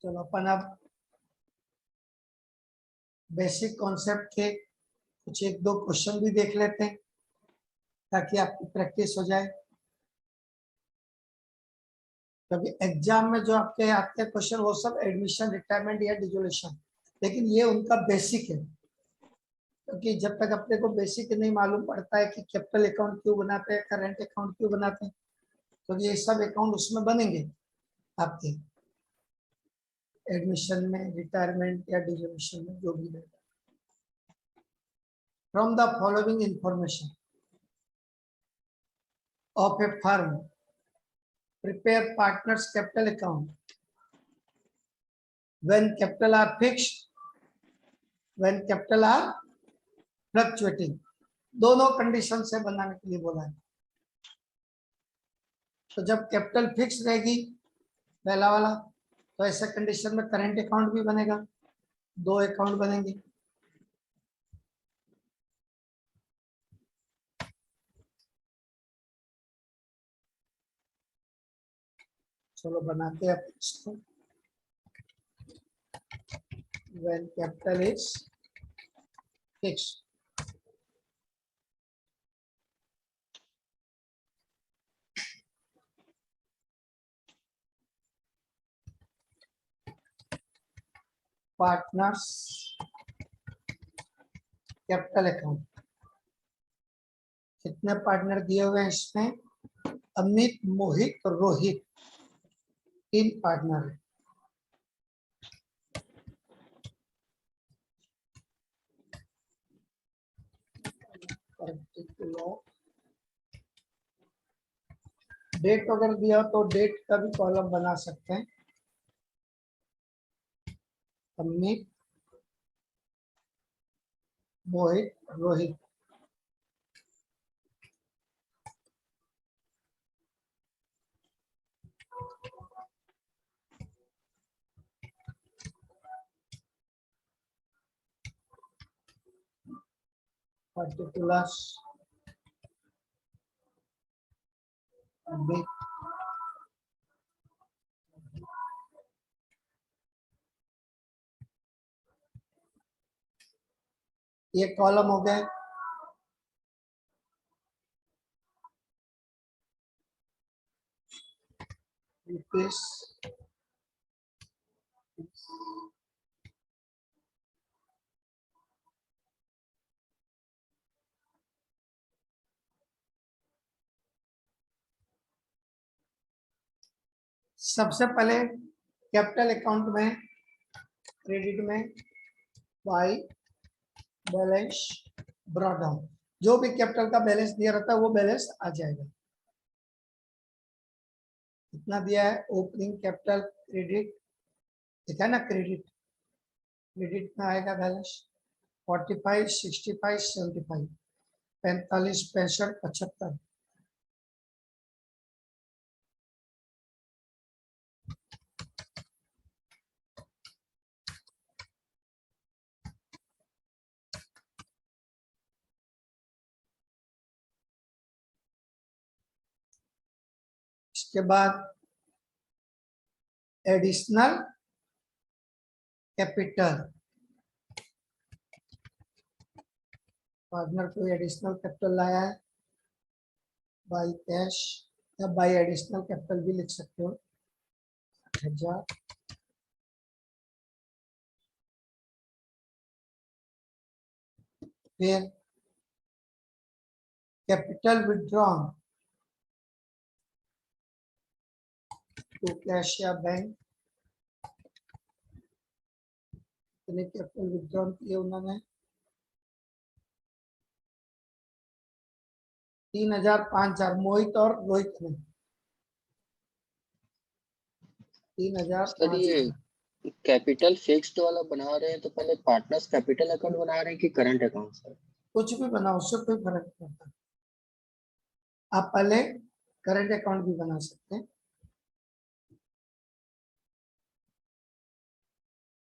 चलो अपन अब basic concept के कुछ एक दो क्वेश्चन भी देख लेते हैं ताकि आपकी प्रैक्टिस हो जाए। क्योंकि एग्जाम में जो आपके आते हैं क्वेश्चन वो सब एडमिशन, रिटायरमेंट या डिसोल्यूशन, लेकिन ये उनका बेसिक है। क्योंकि जब तक अपने को बेसिक नहीं मालूम पड़ता है कि कैपिटल अकाउंट क्यों बनाते हैं, करंट अकाउंट क्यों बनाते हैं, तो ये सब अकाउंट उसमें बनेंगे आपके एडमिशन में, रिटायरमेंट या डिसोल्यूशन में, जो भी रहेगा। From the following information of a firm, prepare partners capital account when capital are fixed, when capital are fluctuating। दोनों कंडीशन से बनाने के लिए बोला है। तो जब कैपिटल फिक्स रहेगी पहला वाला, तो ऐसे कंडीशन में करंट अकाउंट भी बनेगा, दो अकाउंट बनेंगे। चलो बनाते हैं इसको। When capital is fixed, partners capital account. कितने पार्टनर दिए हुए हैं इसमें? अमित, मोहित, रोहित, 3 पार्टनर है। डेट अगर दिया तो डेट का भी कॉलम बना सकते हैं। अमित, मोहित, रोहित। पर्टिकुलर्स अमित, ये कॉलम हो गए। रुपीस सबसे पहले कैपिटल अकाउंट में क्रेडिट में बाई बैलेंस ब्रॉट डाउन, जो भी कैपिटल का बैलेंस दिया रहता है वो बैलेंस आ जाएगा। कितना दिया है? ओपनिंग कैपिटल क्रेडिट, देखा ना, क्रेडिट क्रेडिट में आएगा बैलेंस 45, 65, 75, 45, 65, 75। इसके बाद एडिशनल कैपिटल, पार्टनर कोई एडिशनल कैपिटल लाया है, बाई कैश या बाई एडिशनल कैपिटल भी लिख सकते हो, 8,000। फिर कैपिटल विड्रॉन टू कैश या बैंक, कितने कैपिटल विड्रॉन किए उन्होंने? 3,000, 5,000 मोहित और रोहित ने 3,000, सर ये 5,000। कैपिटल फिक्स्ड वाला बना रहे हैं तो पहले पार्टनर्स कैपिटल अकाउंट बना रहे हैं कि करंट अकाउंट सर? कुछ भी बनाओ, उससे कोई फर्क नहीं पड़ता। आप पहले करंट अकाउंट भी बना सकते हैं।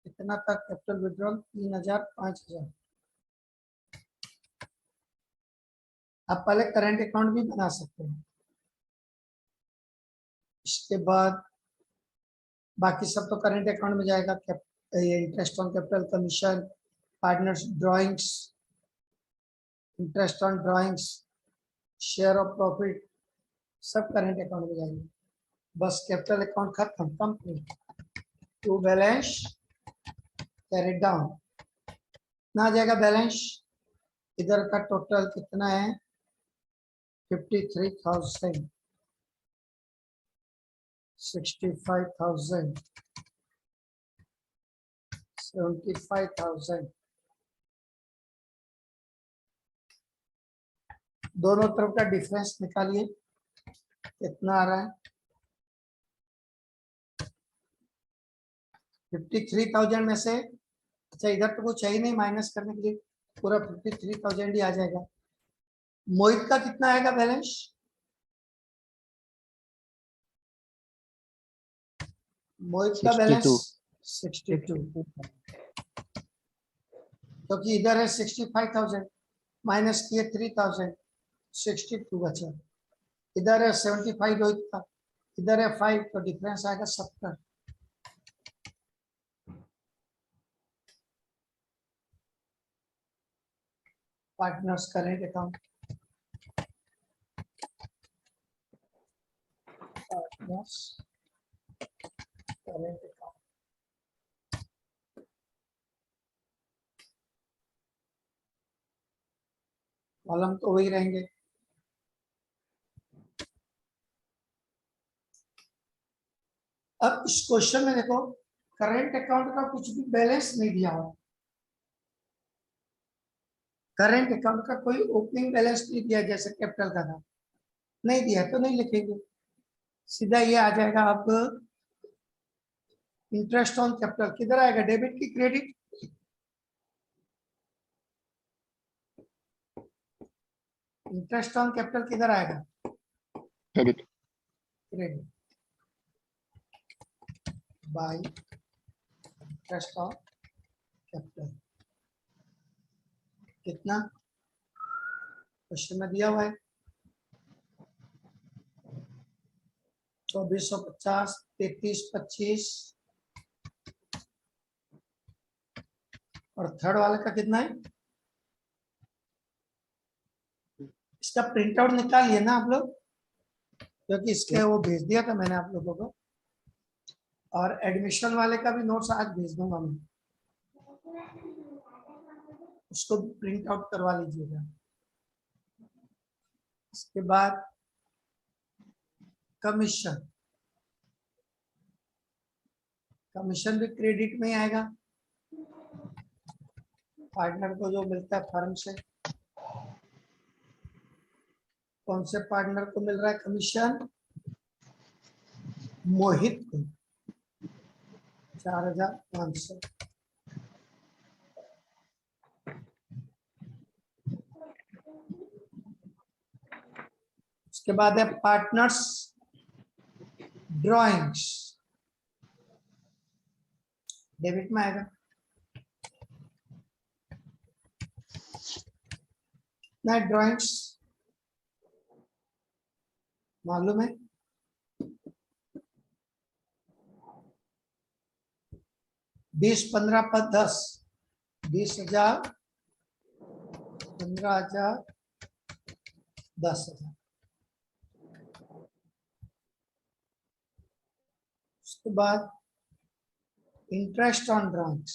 कितना तक कैपिटल विड्रॉल? 3,000, 5,000। आप पहले करंट अकाउंट भी बना सकते हैं। इसके बाद बाकी सब तो करंट अकाउंट में जाएगा। ये interest on capital, commission, partners drawings, interest on drawings, share of profit, सब करंट अकाउंट में जाएंगे। बस कैपिटल अकाउंट खत्म, complete. To balance carried down ना आ जाएगा बैलेंस। इधर का टोटल कितना है? 53,000, 65,000, 75,000। दोनों तरफ का डिफरेंस निकालिए, कितना आ रहा है? 53,000 में से, अच्छा इधर तो कुछ है ही नहीं माइनस करने के लिए, पूरा 53,000 ही आ जाएगा। मोहित का कितना आएगा बैलेंस? मोहित का बैलेंस 62, क्योंकि इधर है 65,000, माइनस किए 3,000, 62 बचा। इधर है 75 रोहित का, इधर है 5, तो डिफरेंस आएगा 70। Partners current account, partners current account, column तो वही रहेंगे। अब इस क्वेश्चन में देखो, करेंट अकाउंट का कुछ भी बैलेंस नहीं दिया हो, करेंट अकाउंट का कोई ओपनिंग बैलेंस नहीं दिया, जैसे कैपिटल का था, नहीं दिया तो नहीं लिखेंगे, सीधा ये आ जाएगा। अब इंटरेस्ट ऑन कैपिटल किधर आएगा, डेबिट की क्रेडिट? इंटरेस्ट ऑन कैपिटल किधर आएगा? Credit. Credit by interest on capital. कितना क्वेश्चन में दिया हुआ है? 2450, 3325, और थर्ड वाले का कितना है? इसका प्रिंट आउट निकालिए ना आप लोग, क्योंकि इसके वो भेज दिया था मैंने आप लोगों को, और एडमिशन वाले का भी नोट्स आज भेज दूंगा मैं, उसको प्रिंट आउट करवा लीजिएगा। इसके बाद कमीशन, कमीशन भी क्रेडिट में ही आएगा। पार्टनर को जो मिलता है फर्म से, कौन से पार्टनर को मिल रहा है कमीशन? मोहित को 4,500। उसके बाद है पार्टनर्स ड्राइंग्स, डेबिट में आएगा। ना ड्राइंग्स मालूम है? 20, 15 पर 10, 20,000, 15,000, 10,000। उसके बाद interest on drawings,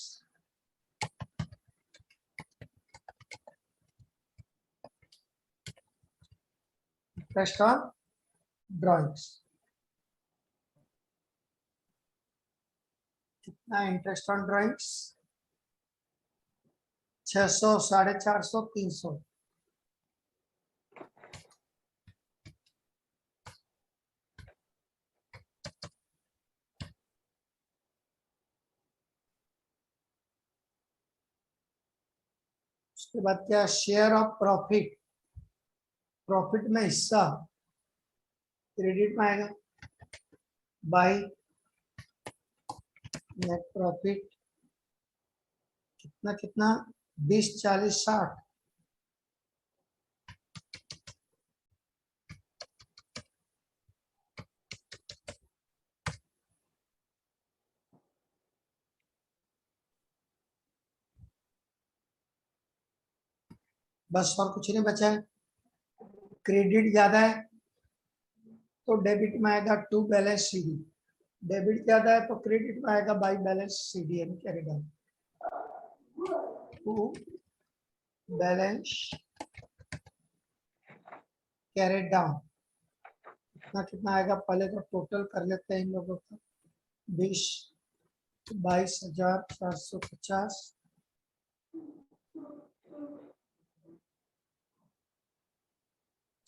interest on drawings कितना? Interest on drawings 600, 450, 300। उसके बाद क्या? शेयर ऑफ प्रॉफिट, प्रॉफिट में हिस्सा क्रेडिट में आएगा बाय नेट प्रॉफिट। कितना कितना? 20, 40, 60। बस और कुछ नहीं बचा है। क्रेडिट ज्यादा है तो डेबिट में आएगा टू बैलेंस सीडी, डेबिट ज्यादा है तो क्रेडिट में आएगा बाई बैलेंस सीडी यानी carry down. To balance carry down ना कितना आएगा, पहले तो टोटल कर लेते हैं इन लोगों का। 22,450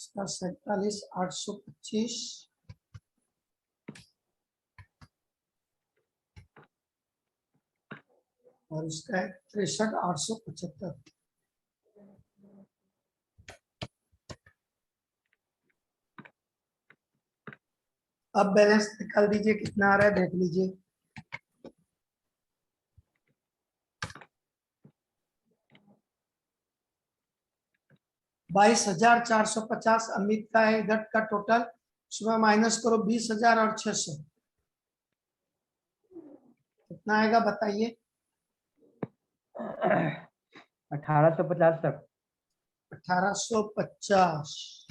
इसका 47,825 और इसका है 63,875। अब बैलेंस निकाल दीजिए कितना आ रहा है देख लीजिए। $22,450 अमित का है इधर का टोटल, उसमें माइनस करो 20,000 और 600 कितना आएगा बताइए। 1850 तक। 1850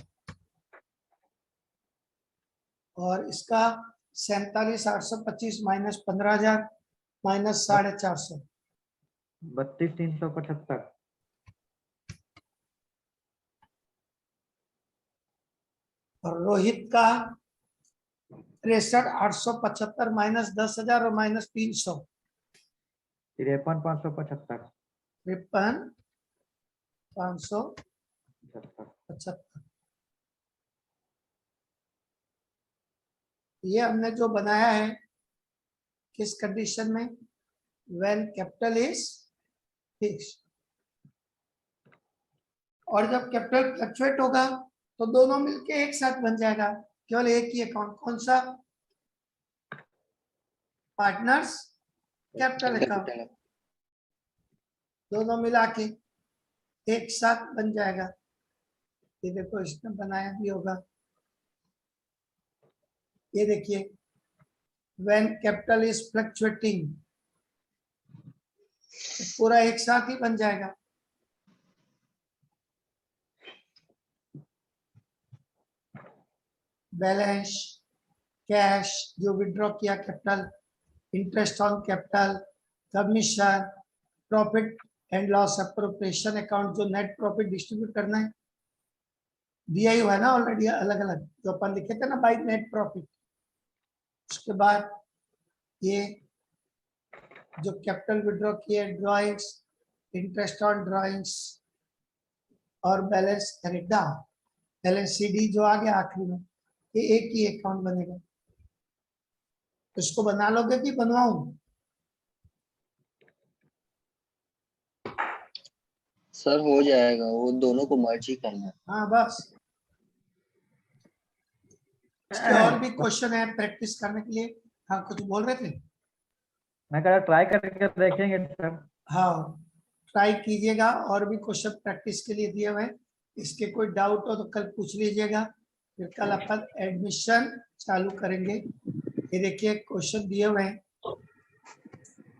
और इसका 47,825 माइनस 15,000 माइनस 450 32,375। और रोहित का 63,875 माइनस 10,000 और माइनस 300 53,575। 53,575। ये हमने जो बनाया है किस कंडीशन में, व्हेन कैपिटल इज फिक्स्ड। और जब कैपिटल फ्लक्चुएट होगा तो दोनों मिलके एक साथ बन जाएगा, केवल एक ही अकाउंट। कौन सा? पार्टनर्स कैपिटल अकाउंट, दोनों मिला के एक साथ बन जाएगा। ये देखो इसने बनाया भी होगा, ये देखिए व्हेन कैपिटल इज फ्लक्चुएटिंग पूरा एक साथ ही बन जाएगा। बैलेंस, कैश जो विड्रॉ किया capital, interest on capital, commission, profit and loss appropriation account जो नेट प्रॉफिट डिस्ट्रीब्यूट करना है, दिया ही हुआ है ना ऑलरेडी अलग अलग जो अपन लिखे थे ना बाई नेट प्रॉफिट। उसके बाद ये जो कैपिटल विड्रॉ किए ड्राइंग्स, इंटरेस्ट ऑन ड्राइंग्स और बैलेंस खरीदा, बैलेंस सीडी जो आ गया आखिरी में, ये एक ही अकाउंट बनेगा। इसको बना लोगे कि बनवाऊं? सर हो जाएगा, वो दोनों को मर्ज ही करना है। हाँ बस। इसके और भी क्वेश्चन है प्रैक्टिस करने के लिए। हाँ कुछ बोल रहे थे? मैं कह रहा ट्राई करके देखेंगे सर। हाँ ट्राई कीजिएगा, और भी क्वेश्चन प्रैक्टिस के लिए दिए हुए हैं। इसके कोई डाउट हो तो कल पूछ लीजिएगा, फिर कल अपन एडमिशन चालू करेंगे। ये देखिए क्वेश्चन दिए हुए हैं,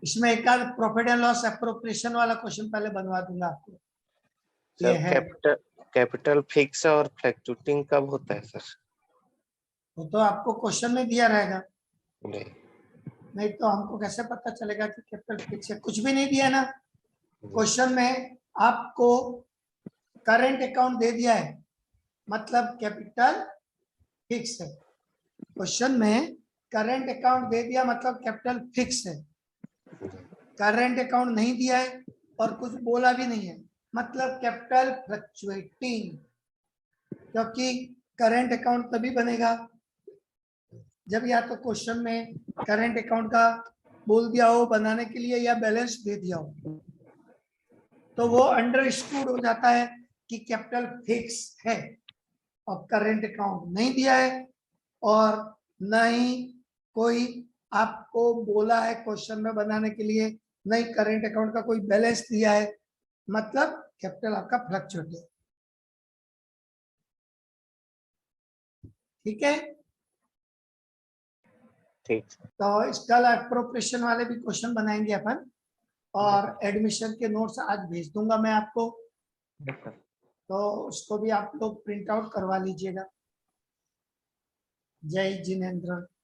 इसमें एक आध प्रॉफिट एंड लॉस एप्रोप्रिएशन वाला क्वेश्चन पहले बनवा दूंगा आपको। ये सर है कैपिटल फिक्स और फ्लक्चुएटिंग कब होता है सर? वो तो आपको क्वेश्चन में दिया रहेगा, नहीं नहीं तो हमको कैसे पता चलेगा कि कैपिटल फिक्स है? कुछ भी नहीं दिया ना क्वेश्चन में। आपको करंट अकाउंट दे दिया है मतलब कैपिटल फिक्स है। क्वेश्चन में करंट अकाउंट दे दिया मतलब कैपिटल फिक्स है। करंट अकाउंट नहीं दिया है और कुछ बोला भी नहीं है मतलब कैपिटल फ्लक्चुएटिंग, क्योंकि करंट अकाउंट तभी बनेगा जब या तो क्वेश्चन में करंट अकाउंट का बोल दिया हो बनाने के लिए या बैलेंस दे दिया हो, तो वो अंडरस्टूड हो जाता है कि कैपिटल फिक्स है। और करंट अकाउंट नहीं दिया है और न ही कोई आपको बोला है क्वेश्चन में बनाने के लिए, नहीं करंट अकाउंट का कोई बैलेंस दिया है, मतलब कैपिटल आपका फ्लक्चुएट है। ठीक है, ठीक। तो इसका एप्रोप्रिएशन वाले भी क्वेश्चन बनाएंगे अपन, और एडमिशन के नोट्स आज भेज दूंगा मैं आपको। Yes sir. तो उसको भी आप लोग प्रिंट आउट करवा लीजिएगा। जय जिनेन्द्र।